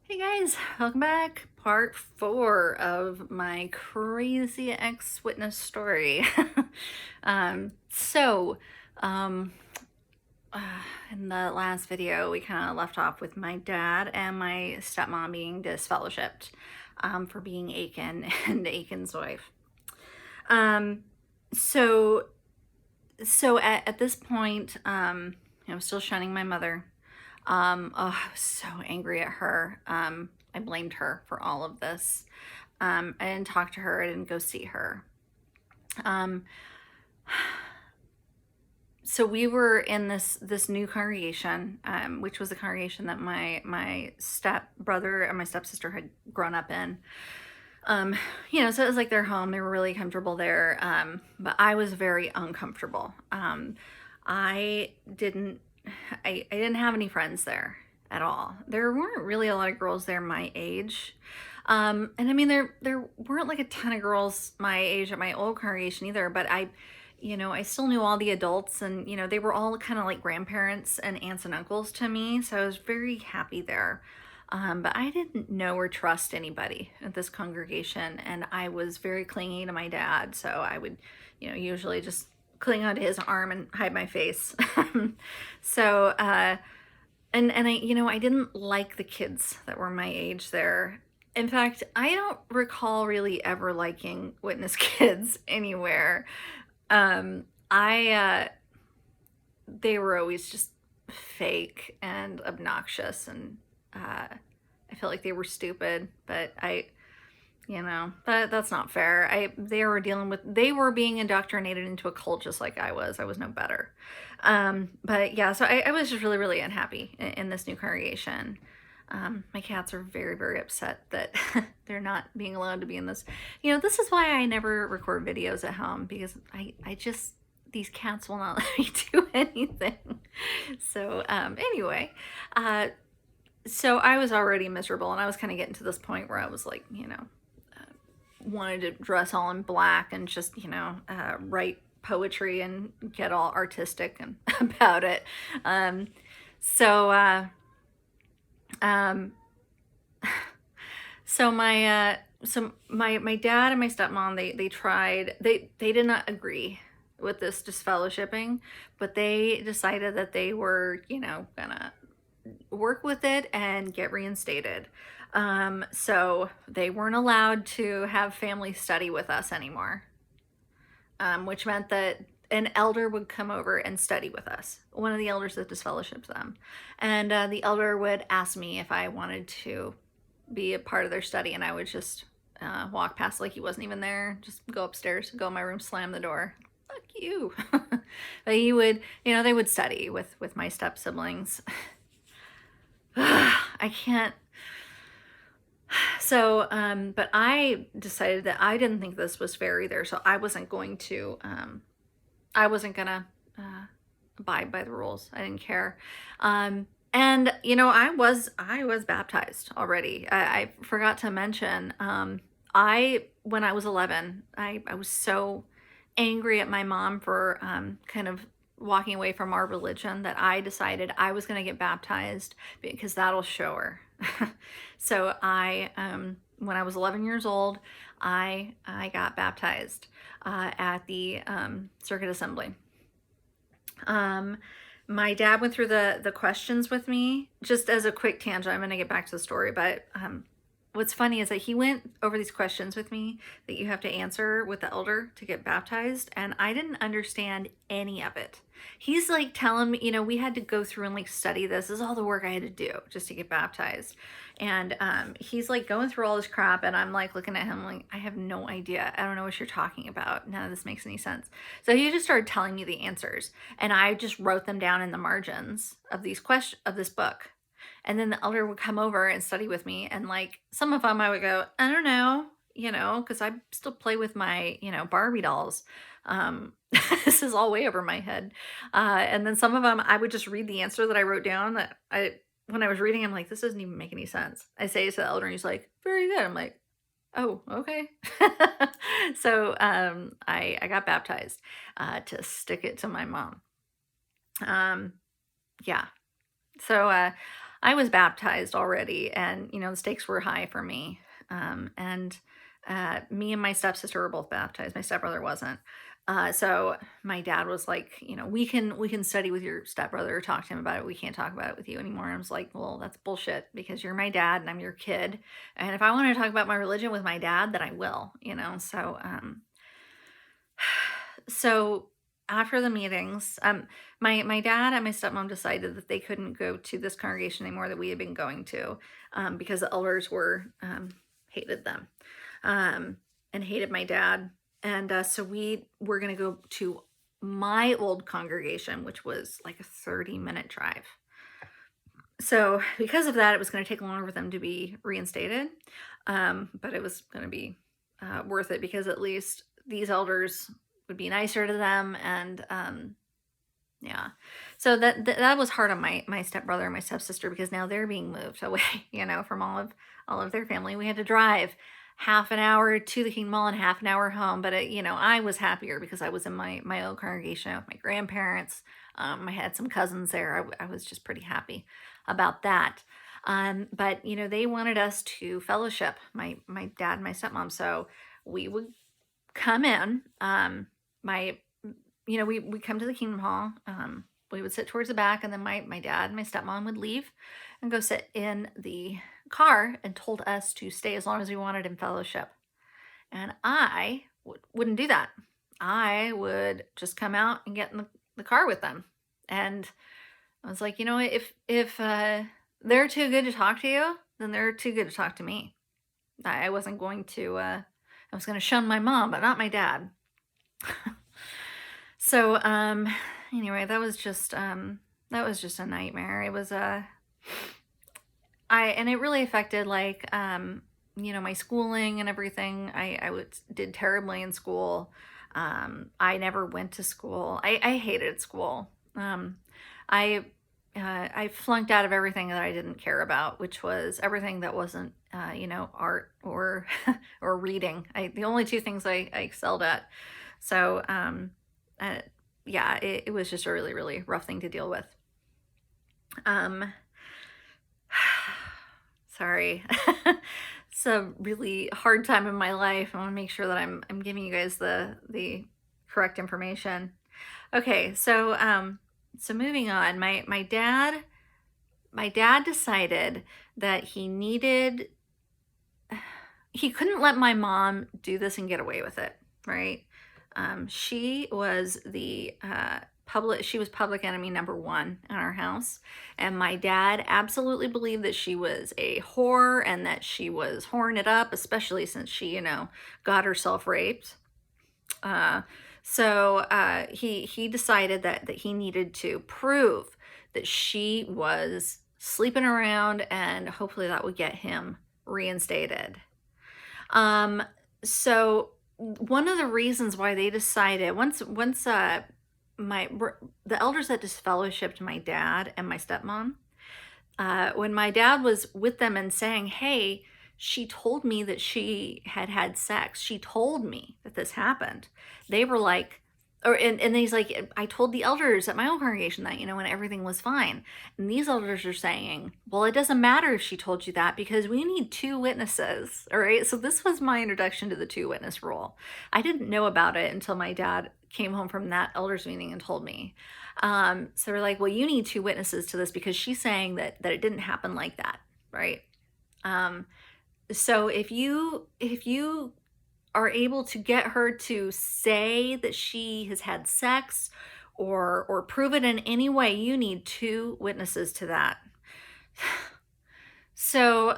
Hey guys, welcome back. Part 4 of my crazy ex-witness story. um, so, um, uh, in the last video, we kind of left off with my dad and my stepmom being disfellowshipped for being Aiken and Aiken's wife. Um, so, at this point, I was still shunning my mother. Oh, I was so angry at her. I blamed her for all of this. I didn't talk to her. I didn't go see her. Um, so we were in this new congregation, which was the congregation that my step brother and my stepsister had grown up in. So it was like their home. They were really comfortable there. But I was very uncomfortable. I didn't I didn't have any friends there at all. There weren't really a lot of girls there my age. And I mean there weren't like a ton of girls my age at my old congregation either, but I still knew all the adults, and they were all kind of like grandparents and aunts and uncles to me, so I was very happy there. But I didn't know or trust anybody at this congregation, and I was very clingy to my dad, so I would, usually just cling onto his arm and hide my face. so, I didn't like the kids that were my age there. In fact, I don't recall really ever liking witness kids anywhere. I They were always just fake and obnoxious, and I felt like they were stupid, but that's not fair. They were being indoctrinated into a cult just like I was. I was no better. But yeah, so I was just really, really unhappy in this new congregation. My cats are very, very upset that they're not being allowed to be in this. This is why I never record videos at home, because these cats will not let me do anything. So, anyway, so I was already miserable, and I was kind of getting to this point where I was like, wanted to dress all in black and just, write poetry and get all artistic and about it. Um, so, uh, um, so my dad and my stepmom, they did not agree with this disfellowshipping, but they decided that they were, gonna work with it and get reinstated. So they weren't allowed to have family study with us anymore, which meant that an elder would come over and study with us. One of the elders that disfellowshipped them. And the elder would ask me if I wanted to be a part of their study, and I would just walk past like he wasn't even there, just go upstairs, go in my room, slam the door. Fuck you. But he would, they would study with my step siblings. I can't. So, but I decided that I didn't think this was fair either, so I wasn't going to abide by the rules. I didn't care. And I was baptized already. I forgot to mention, when I was 11, I was so angry at my mom for kind of walking away from our religion that I decided I was going to get baptized because that'll show her. So when I was 11 years old, I got baptized at the Circuit Assembly. My dad went through the questions with me. Just as a quick tangent, I'm going to get back to the story, but what's funny is that he went over these questions with me that you have to answer with the elder to get baptized, and I didn't understand any of it. He's like telling me, we had to go through and like study this. This is all the work I had to do just to get baptized. And he's like going through all this crap, and I'm like looking at him like, I have no idea. I don't know what you're talking about. None of this makes any sense. So he just started telling me the answers, and I just wrote them down in the margins of this book. And then the elder would come over and study with me, and like some of them I would go, I don't know, because I still play with my, Barbie dolls. This is all way over my head. And then some of them I would just read the answer that I wrote down, when I was reading, I'm like, this doesn't even make any sense. I say it to the elder, and he's like, very good. I'm like, oh, okay. So I got baptized to stick it to my mom. Yeah. So I was baptized already, and the stakes were high for me. And me and my stepsister were both baptized. My stepbrother wasn't. So my dad was like, we can study with your stepbrother or talk to him about it. We can't talk about it with you anymore. I was like, well, that's bullshit, because you're my dad and I'm your kid. And if I want to talk about my religion with my dad, then I will, So after the meetings, my dad and my stepmom decided that they couldn't go to this congregation anymore that we had been going to, because the elders hated them, and hated my dad. And so we were going to go to my old congregation, which was like a 30-minute drive. So because of that, it was going to take longer for them to be reinstated. But it was going to be worth it, because at least these elders would be nicer to them. And yeah, so that was hard on my stepbrother and my stepsister, because now they're being moved away, from all of their family. We had to drive half an hour to the King Mall and half an hour home. But I was happier because I was in my old congregation with my grandparents. I had some cousins there. I was just pretty happy about that. But they wanted us to fellowship, my dad and my stepmom. So we would come in. We come to the Kingdom Hall. We would sit towards the back, and then my dad and my stepmom would leave and go sit in the car, and told us to stay as long as we wanted in fellowship. And I wouldn't do that. I would just come out and get in the car with them. And I was like, if they're too good to talk to you, then they're too good to talk to me. I wasn't going to, I was going to shun my mom, but not my dad. So, anyway, that was just a nightmare. It was and it really affected, like, my schooling and everything. I did terribly in school. I never went to school. I hated school. I flunked out of everything that I didn't care about, which was everything that wasn't, art or or reading. The only two things I excelled at. So, yeah, it was just a really, really rough thing to deal with. Sorry. It's a really hard time in my life. I want to make sure that I'm giving you guys the correct information. Okay, so moving on. My dad decided that he couldn't let my mom do this and get away with it, right? She was public enemy number one in our house. And my dad absolutely believed that she was a whore, and that she was whoring it up, especially since she, got herself raped. So he decided that he needed to prove that she was sleeping around, and hopefully that would get him reinstated. So one of the reasons why they decided, once the elders that disfellowshipped my dad and my stepmom, when my dad was with them and saying, hey, she told me that she had sex, she told me that this happened, they were like, and he's like, I told the elders at my own congregation that, when everything was fine. And these elders are saying, well, it doesn't matter if she told you that, because we need 2 witnesses. All right. So this was my introduction to the 2 witness rule. I didn't know about it until my dad came home from that elders meeting and told me. So they're like, well, you need 2 witnesses to this, because she's saying that it didn't happen like that. Right. So if you are able to get her to say that she has had sex, or prove it in any way, you need 2 witnesses to that. So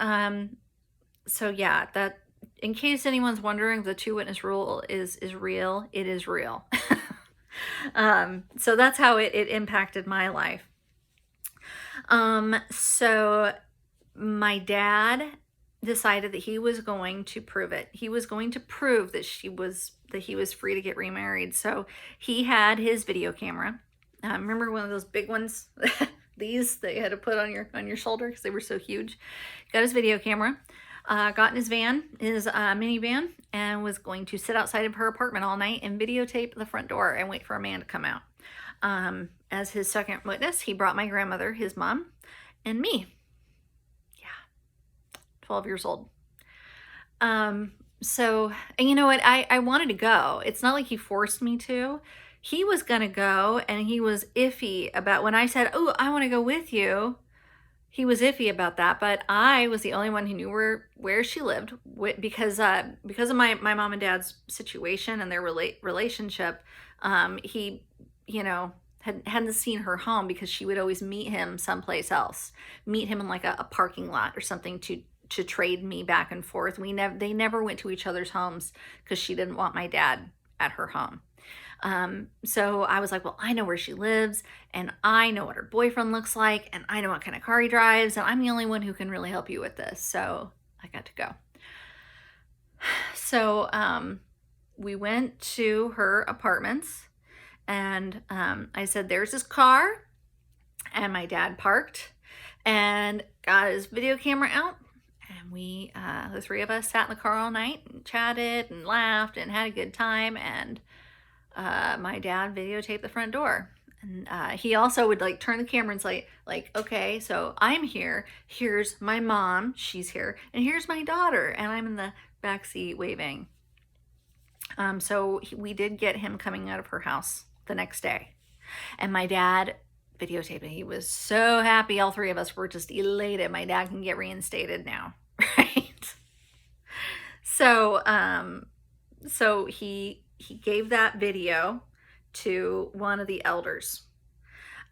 yeah, that, in case anyone's wondering, the 2 witness rule is real. It is real. So that's how it impacted my life. So my dad decided that he was going to prove it. He was going to prove that he was free to get remarried. So he had his video camera. Remember one of those big ones, these that you had to put on your shoulder because they were so huge. Got his video camera, got in his van, his minivan, and was going to sit outside of her apartment all night and videotape the front door and wait for a man to come out. As his second witness, he brought my grandmother, his mom, and me. 12 years old. So, and you know what? I wanted to go. It's not like he forced me to. He was going to go, and he was iffy about when I said, "Oh, I want to go with you." He was iffy about that, but I was the only one who knew where she lived because of my mom and dad's situation and their relationship. He, you know, hadn't seen her home because she would always meet him someplace else, meet him in like a parking lot or something to trade me back and forth. They never went to each other's homes because she didn't want my dad at her home. So I was like, well, I know where she lives, and I know what her boyfriend looks like, and I know what kind of car he drives, and I'm the only one who can really help you with this. So I got to go. So we went to her apartments, and I said, there's this car, and my dad parked and got his video camera out. And we, the three of us, sat in the car all night and chatted and laughed and had a good time. And my dad videotaped the front door. And he also would like turn the camera and say, like, okay, so I'm here. Here's my mom. She's here. And here's my daughter. And I'm in the backseat waving. So we did get him coming out of her house the next day. And my dad videotaped it. He was so happy. All three of us were just elated. My dad can get reinstated now. Right? So, so he gave that video to one of the elders.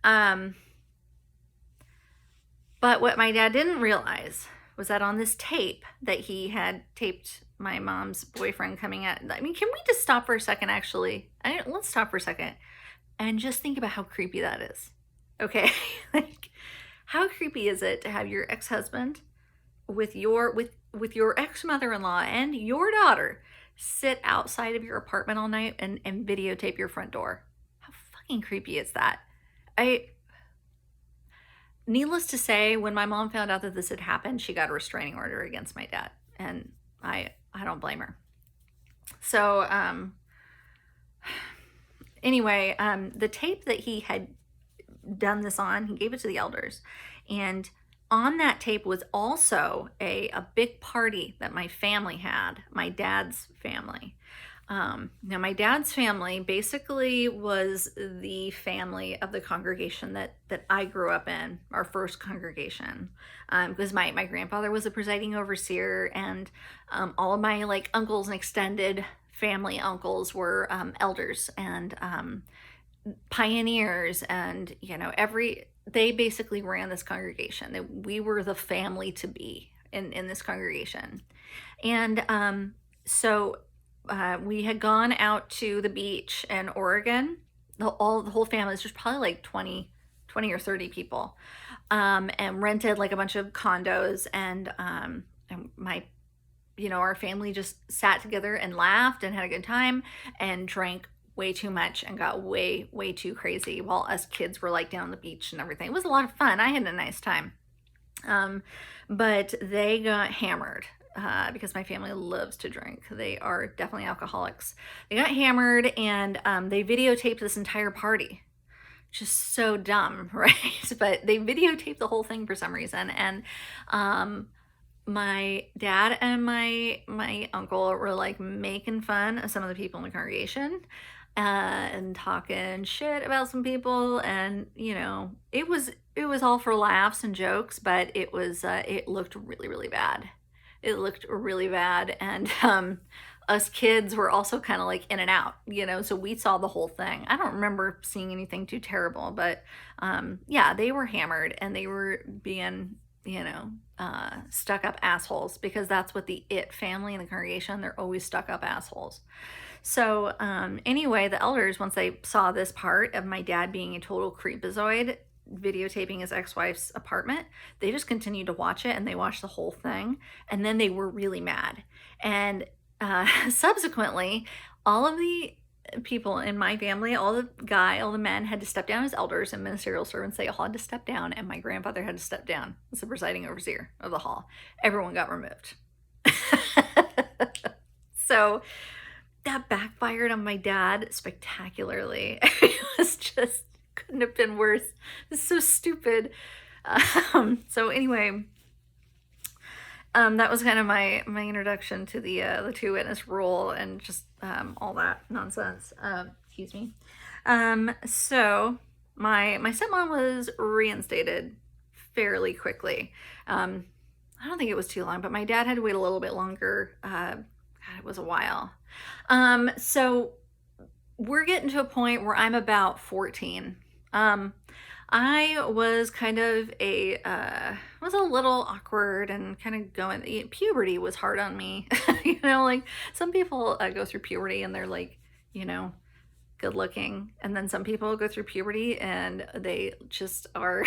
But what my dad didn't realize was that on this tape that he had taped my mom's boyfriend coming at, I mean, can we just stop for a second, actually? Let's stop for a second and just think about how creepy that is. Okay? Like, how creepy is it to have your ex-husband with your ex-mother-in-law and your daughter sit outside of your apartment all night and videotape your front door? How fucking creepy is that? Needless to say, when my mom found out that this had happened, she got a restraining order against my dad, and I don't blame her. So anyway, the tape that he had done this on, he gave it to the elders, and on that tape was also a big party that my family had, my dad's family. Now, my dad's family basically was the family of the congregation that I grew up in, our first congregation, because my grandfather was a presiding overseer, and all of my like uncles and extended family uncles were elders and pioneers, and you know, they basically ran this congregation. We were the family to be in this congregation. And so we had gone out to the beach in Oregon. The whole family, there's probably like 20 or 30 people, and rented like a bunch of condos, and our family just sat together and laughed and had a good time and drank way too much and got way too crazy while us kids were like down the beach and everything. It was a lot of fun. I had a nice time. But they got hammered because my family loves to drink. They are definitely alcoholics. They got hammered, and they videotaped this entire party. Just so dumb, right? But they videotaped the whole thing for some reason. And my dad and my uncle were like making fun of some of the people in the congregation and talking shit about some people, and you know, it was all for laughs and jokes, but it looked really bad. It looked really bad. And us kids were also kind of like in and out, you know, so we saw the whole thing. I don't remember seeing anything too terrible, but yeah, they were hammered and they were being, you know, stuck up assholes, because that's what the family in the congregation, they're always stuck up assholes. So anyway, the elders, once they saw this part of my dad being a total creepazoid, videotaping his ex-wife's apartment, they just continued to watch it, and they watched the whole thing, and then they were really mad. And subsequently, all of the people in my family, all the men had to step down as elders, and ministerial servants, they all had to step down, and my grandfather had to step down as the presiding overseer of the hall. Everyone got removed. So that backfired on my dad spectacularly. It was just, couldn't have been worse. It's so stupid. So anyway, that was kind of my introduction to the two witness rule and just all that nonsense. Excuse me. So my stepmom was reinstated fairly quickly. I don't think it was too long, but my dad had to wait a little bit longer. God, it was a while. So we're getting to a point where I'm about 14. I was kind of was a little awkward and kind of going, puberty was hard on me. Like some people go through puberty and they're like, good looking. And then some people go through puberty and they just are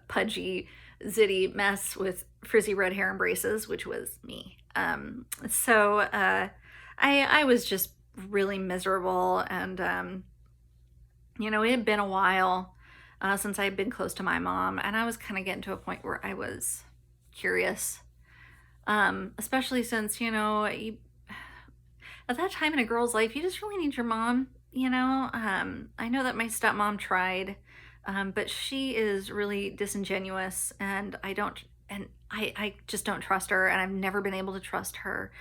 pudgy, zitty mess with frizzy red hair and braces, which was me. So I was just really miserable, and it had been a while since I had been close to my mom, and I was kind of getting to a point where I was curious, especially since at that time in a girl's life, you just really need your mom. I know that my stepmom tried, but she is really disingenuous, and I just don't trust her, and I've never been able to trust her.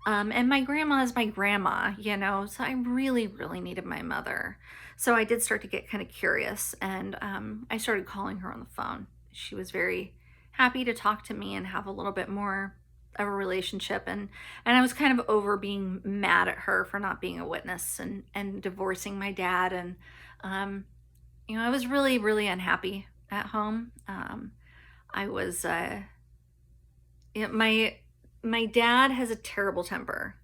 And my grandma is my grandma, so I really, really needed my mother. So I did start to get kind of curious, and I started calling her on the phone. She was very happy to talk to me and have a little bit more of a relationship, and I was kind of over being mad at her for not being a witness and divorcing my dad, and I was really, really unhappy at home. I was my dad has a terrible temper,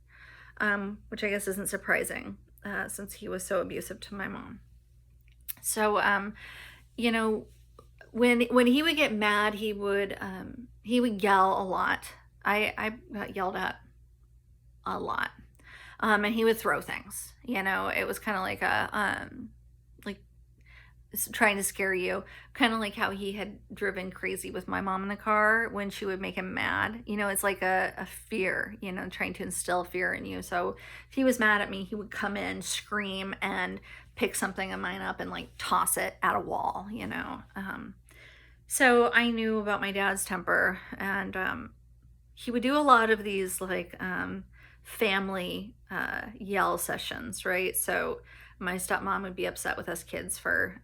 which I guess isn't surprising since he was so abusive to my mom. So when he would get mad, he would yell a lot. I got yelled at a lot, and he would throw things. It was kind of like trying to scare you, kind of like how he had driven crazy with my mom in the car when she would make him mad. It's like a fear, trying to instill fear in you. So if he was mad at me, he would come in, scream, and pick something of mine up and like toss it at a wall. So I knew about my dad's temper, and he would do a lot of these like family yell sessions, right? So my stepmom would be upset with us kids for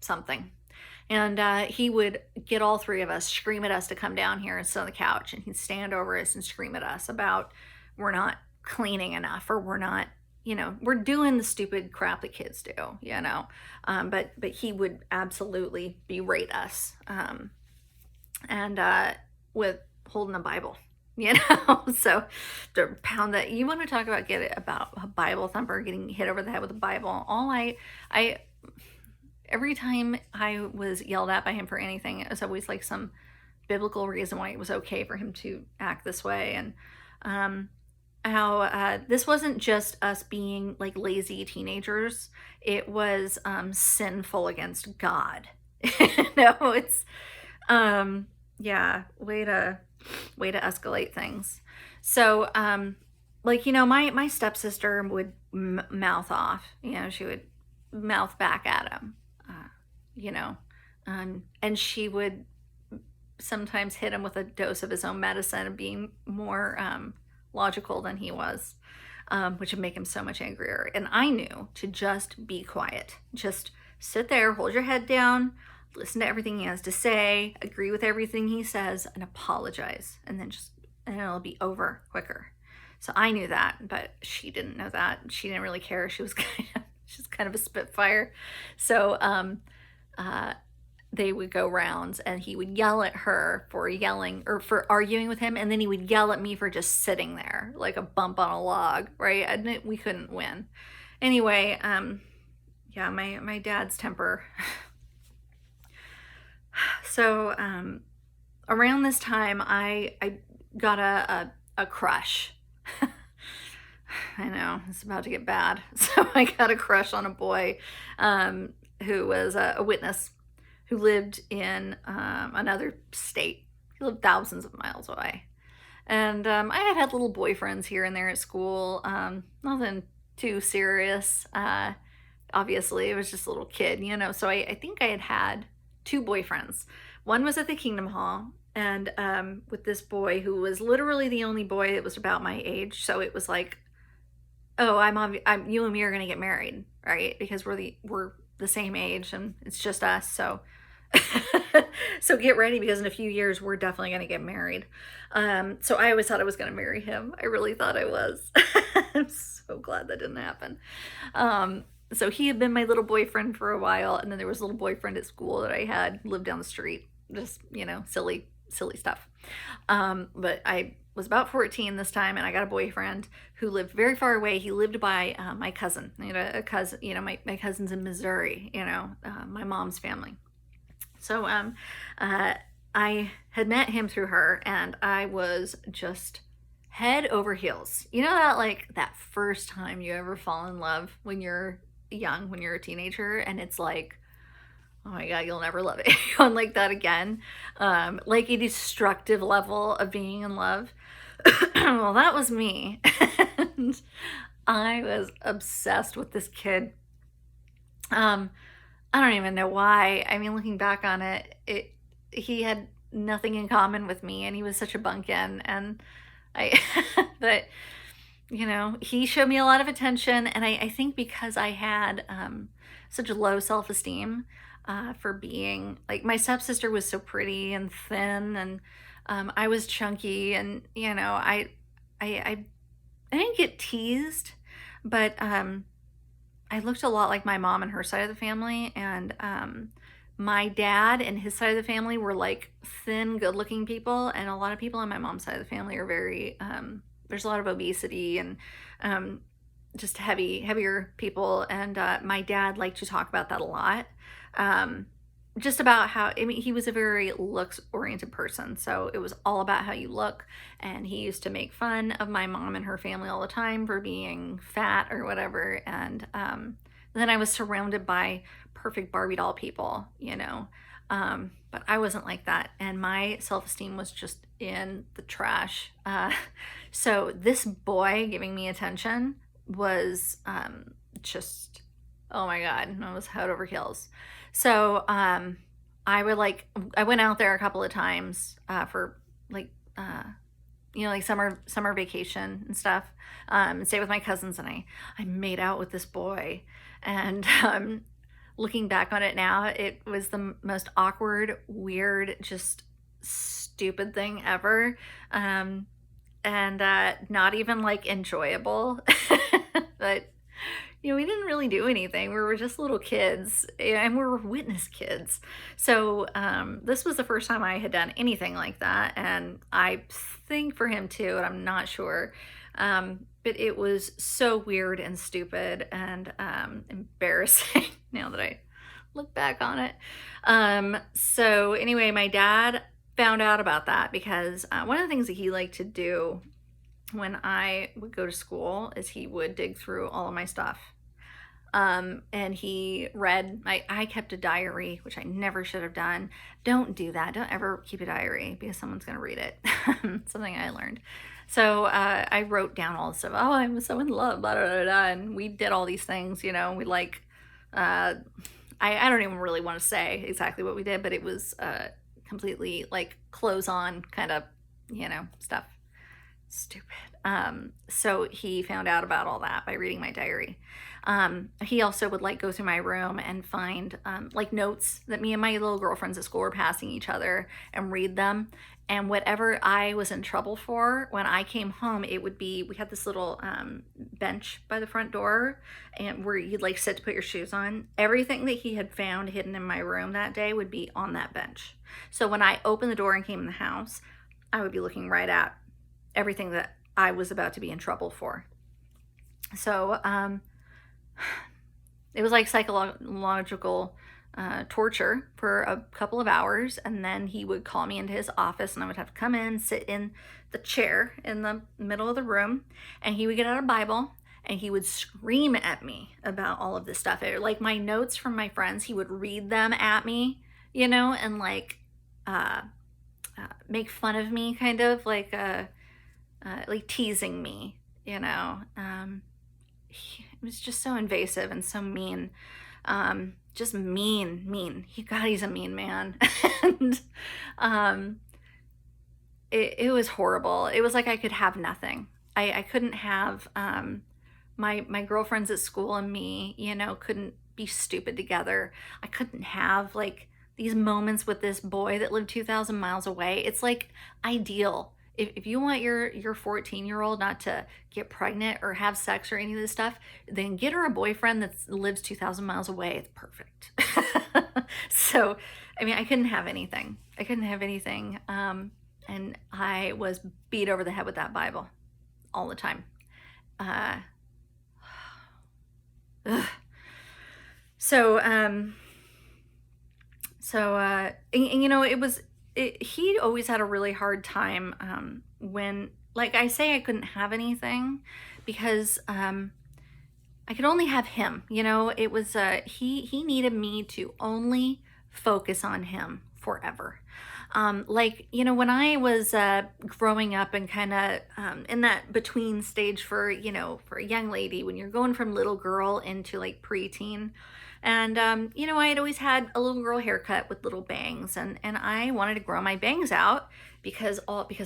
something, and he would get all three of us, scream at us to come down here and sit on the couch, and he'd stand over us and scream at us about we're not cleaning enough, or we're not, we're doing the stupid crap that kids do, but he would absolutely berate us, and with holding a Bible, so to pound that. You want to talk about about a Bible thumper, getting hit over the head with a Bible. Every time I was yelled at by him for anything, it was always like some biblical reason why it was okay for him to act this way. And how this wasn't just us being like lazy teenagers. It was sinful against God. It's yeah, way to escalate things. So my stepsister would mouth off. She would mouth back at him. And she would sometimes hit him with a dose of his own medicine of being more logical than he was, which would make him so much angrier. And I knew to just be quiet, just sit there, hold your head down, listen to everything he has to say, agree with everything he says, and apologize, and then and it'll be over quicker. So I knew that, but she didn't know that. She didn't really care. She's kind of a spitfire. So they would go rounds, and he would yell at her for yelling or for arguing with him, and then he would yell at me for just sitting there like a bump on a log, right? And we couldn't win. Anyway, yeah, my dad's temper. So around this time, I got a crush. I know, it's about to get bad. So I got a crush on a boy who was a witness, who lived in another state. He lived thousands of miles away. And I had little boyfriends here and there at school. Nothing too serious. Obviously, I was just a little kid, So I think I had 2 boyfriends. One was at the Kingdom Hall, and with this boy who was literally the only boy that was about my age. So it was like, oh, you and me are gonna get married, right? Because we're the same age and it's just us. So so get ready, because in a few years we're definitely gonna get married. So I always thought I was gonna marry him. I really thought I was. I'm so glad that didn't happen. So he had been my little boyfriend for a while, and then there was a little boyfriend at school that I had lived down the street. Just, silly stuff. But I was about 14 this time, and I got a boyfriend who lived very far away. He lived by my cousin. A cousin. My cousin's in Missouri. My mom's family. So I had met him through her, and I was just head over heels. That first time you ever fall in love when you're young, when you're a teenager, and it's like, oh my God, you'll never love anyone like that again. Like a destructive level of being in love. Well, that was me. And I was obsessed with this kid. I don't even know why. I mean, looking back on it, he had nothing in common with me, and he was such a bumpkin, and but he showed me a lot of attention, and I think because I had such a low self-esteem for being, like, my stepsister was so pretty and thin, and I was chunky, and I didn't get teased, but I looked a lot like my mom and her side of the family, and my dad and his side of the family were like thin, good-looking people, and a lot of people on my mom's side of the family are very there's a lot of obesity and just heavier people, and my dad liked to talk about that a lot, just about how, he was a very looks-oriented person, so it was all about how you look, and he used to make fun of my mom and her family all the time for being fat or whatever, and then I was surrounded by perfect Barbie doll people, but I wasn't like that, and my self-esteem was just in the trash. So this boy giving me attention was just, oh my God, I was head over heels. So I went out there a couple of times for like summer vacation and stuff, and stay with my cousins, and I made out with this boy, and looking back on it now, it was the most awkward, weird, just stupid thing ever, and not even like enjoyable. But we didn't really do anything. We were just little kids, and we were witness kids. So this was the first time I had done anything like that, and I think for him too, and I'm not sure. But it was so weird and stupid and embarrassing now that I look back on it. So anyway, my dad found out about that because one of the things that he liked to do when I would go to school is he would dig through all of my stuff. And he read, I kept a diary, which I never should have done. Don't do that. Don't ever keep a diary because someone's going to read it. Something I learned. So I wrote down all this stuff. Oh, I was so in love, blah, blah, blah, blah. And we did all these things, we like, I don't even really want to say exactly what we did, but it was completely like clothes on kind of, stuff. Stupid. So he found out about all that by reading my diary. He also would like go through my room and find like notes that me and my little girlfriends at school were passing each other and read them. And whatever I was in trouble for, when I came home, it would be, we had this little bench by the front door, and where you'd like sit to put your shoes on. Everything that he had found hidden in my room that day would be on that bench. So when I opened the door and came in the house, I would be looking right at everything that I was about to be in trouble for. So it was like psychological torture for a couple of hours, and then he would call me into his office, and I would have to come in, sit in the chair in the middle of the room, and he would get out a Bible, and he would scream at me about all of this stuff. Like my notes from my friends, he would read them at me, and like make fun of me, kind of like teasing me, It was just so invasive and so mean. Just mean. He's a mean man. And it was horrible. It was like I could have nothing. I couldn't have my girlfriends at school and me, you know, couldn't be stupid together. I couldn't have like these moments with this boy that lived 2,000 miles away. It's like ideal. If you want your 14-year-old not to get pregnant or have sex or any of this stuff, then get her a boyfriend that lives 2,000 miles away. It's perfect. So, I mean, I couldn't have anything. I couldn't have anything. And I was beat over the head with that Bible all the time. Ugh. So, and, you know, he always had a really hard time when, like I say, I couldn't have anything because I could only have him. You know, it was he needed me to only focus on him forever. Like, you know, when I was growing up and kind of in that between stage for, you know, for a young lady, when you're going from little girl into like preteen. And, you know, I had always had a little girl haircut with little bangs, and I wanted to grow my bangs out because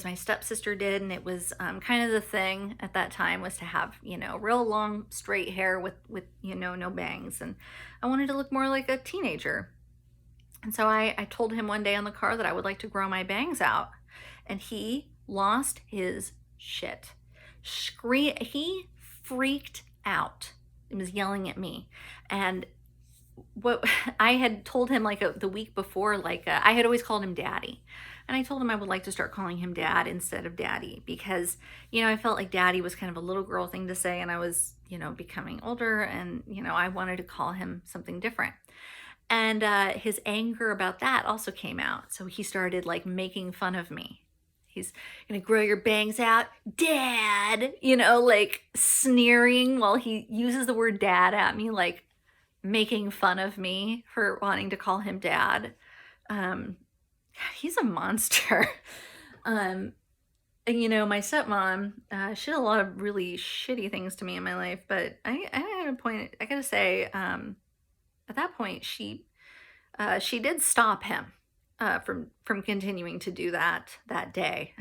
my stepsister did. And it was kind of the thing at that time was to have, you know, real long straight hair with, you know, no bangs. And I wanted to look more like a teenager. And so I told him one day on the car that I would like to grow my bangs out. And he lost his shit. He freaked out. He was yelling at me. And what I had told him like the week before, like I had always called him daddy. And I told him I would like to start calling him dad instead of daddy because, you know, I felt like daddy was kind of a little girl thing to say. And I was, you know, becoming older and, you know, I wanted to call him something different. And his anger about that also came out. So he started like making fun of me. He's gonna grow your bangs out, dad, you know, like sneering while he uses the word dad at me, like making fun of me for wanting to call him dad. He's a monster. And you know, my stepmom, she did a lot of really shitty things to me in my life, but I had a point, I gotta say, at that point, she did stop him from continuing to do that day.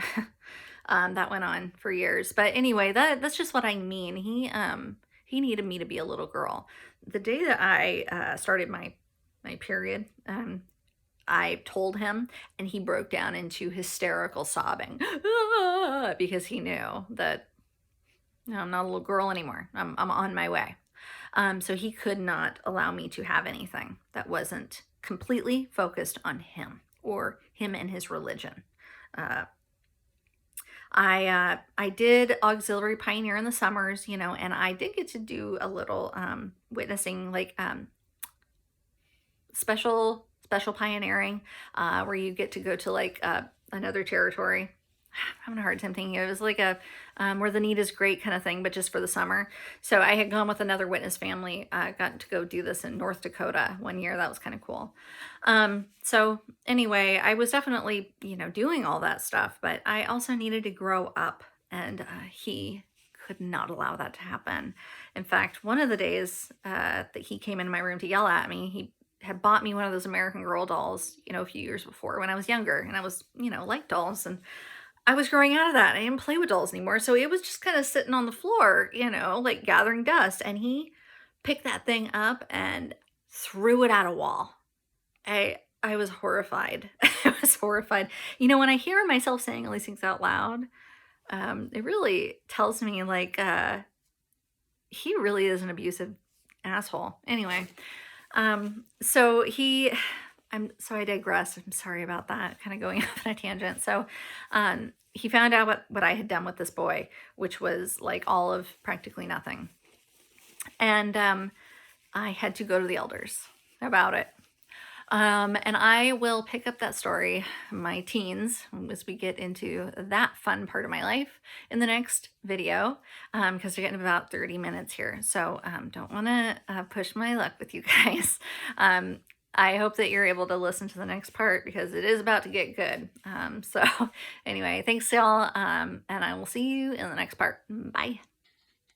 That went on for years. But anyway, that's just what I mean. He needed me to be a little girl. The day that I started my period, I told him, and he broke down into hysterical sobbing because he knew that, no, I'm not a little girl anymore. I'm on my way. So he could not allow me to have anything that wasn't completely focused on him or him and his religion. I did auxiliary pioneer in the summers, you know, and I did get to do a little witnessing, like special pioneering, where you get to go to like another territory. I'm having a hard time thinking. It was like a where the need is great kind of thing, but just for the summer. So I had gone with another witness family. Got to go do this in North Dakota one year. That was kind of cool. So anyway, I was definitely, you know, doing all that stuff, but I also needed to grow up, and he could not allow that to happen. In fact, one of the days that he came into my room to yell at me, he had bought me one of those American Girl dolls, you know, a few years before when I was younger, and I was, you know, like dolls, and I was growing out of that. I didn't play with dolls anymore. So it was just kind of sitting on the floor, you know, like gathering dust. And he picked that thing up and threw it at a wall. I was horrified. I was horrified. You know, when I hear myself saying all these things out loud, it really tells me like he really is an abusive asshole. Anyway, so I digress. I'm sorry about that, kind of going off on a tangent. So he found out what I had done with this boy, which was like all of practically nothing. And I had to go to the elders about it. And I will pick up that story, my teens, as we get into that fun part of my life in the next video, because we're getting about 30 minutes here. So don't want to push my luck with you guys. I hope that you're able to listen to the next part because it is about to get good. So anyway, thanks y'all, and I will see you in the next part. Bye.